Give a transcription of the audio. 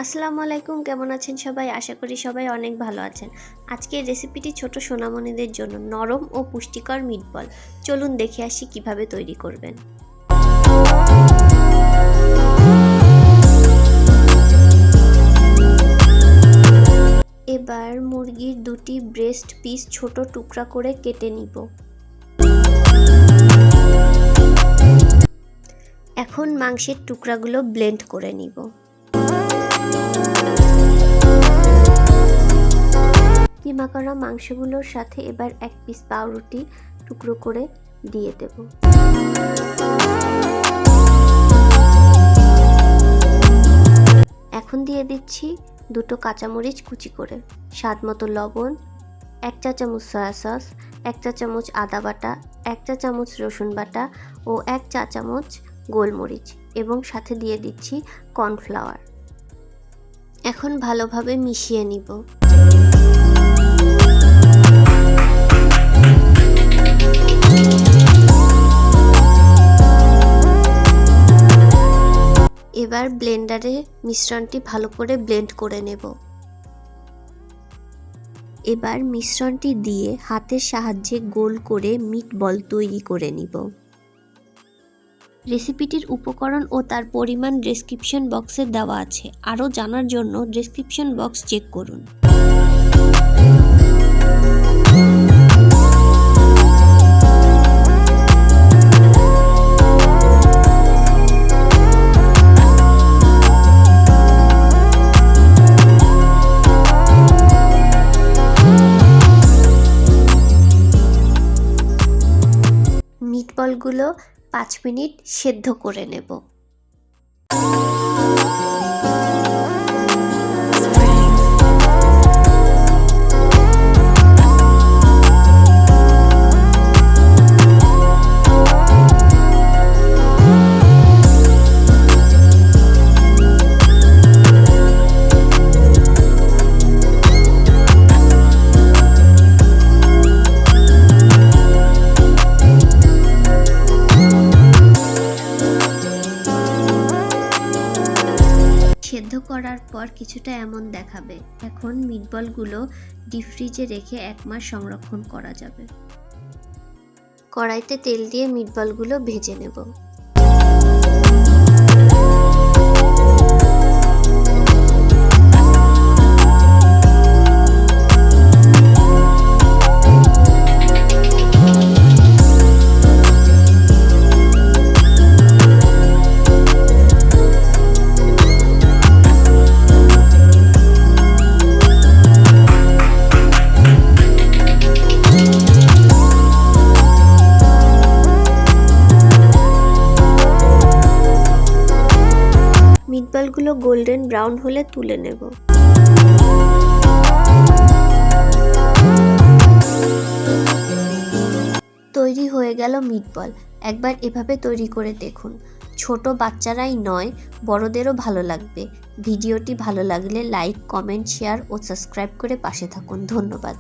আসসালামু আলাইকুম, কেমন আছেন সবাই? আশা করি সবাই অনেক ভালো আছেন। আজকের রেসিপিটি ছোট সোনামণিদের জন্য নরম ও পুষ্টিকর মিটবল। চলুন দেখে আসি কিভাবে তৈরি করবেন। এবার মুরগির দুটি ব্রেস্ট পিস ছোট টুকরা করে কেটে নিব। এখন মাংসের টুকরাগুলো ব্লেন্ড করে নিব। কিমা করা মাংসগুলোর সাথে এবার এক পিস পাউরুটি টুকরো করে দিয়ে দেব। এখন দিয়ে দিচ্ছি দুটো কাঁচামরিচ কুচি করে, স্বাদ মতো লবণ, 1 চা চামচ সয়া সস, 1 চা চামচ আদা বাটা, 1 চা চামচ রসুন বাটা ও 1 চা চামচ গোলমরিচ এবং সাথে দিয়ে দিচ্ছি কর্নফ্লাওয়ার। এখন ভালোভাবে মিশিয়ে নিব। এবার ব্লেন্ডারে মিশ্রণটি ভালো করে ব্লেন্ড করে নেব। এবার মিশ্রণটি দিয়ে হাতের সাহায্যে গোল করে মিটবল তৈরি করে নিব। রেসিপিটির উপকরণ ও তার পরিমাণ ডেসক্রিপশন বক্সে দেওয়া আছে। আরও জানার জন্য ডেসক্রিপশন বক্স চেক করুন। মিটবলগুলো 5 মিনিট সেদ্ধ করে নেব। সেদ্ধ করার পর কিছুটা এমন দেখাবে। এখন মিটবলগুলো ডিপ ফ্রিজে রেখে 1 মাস সংরক্ষণ করা যাবে। কড়াইতে তেল দিয়ে মিটবলগুলো ভেজে নেব। মিটবলগুলো গোল্ডেন ব্রাউন হলে তুলে নেব। তৈরি হয়ে গেল মিটবল। একবার এভাবে তৈরি করে দেখুন। ছোট বাচ্চারাই নয়, বড়দেরও ভালো লাগবে। ভিডিওটি ভালো লাগলে লাইক, কমেন্ট, শেয়ার ও সাবস্ক্রাইব করে পাশে থাকুন। ধন্যবাদ।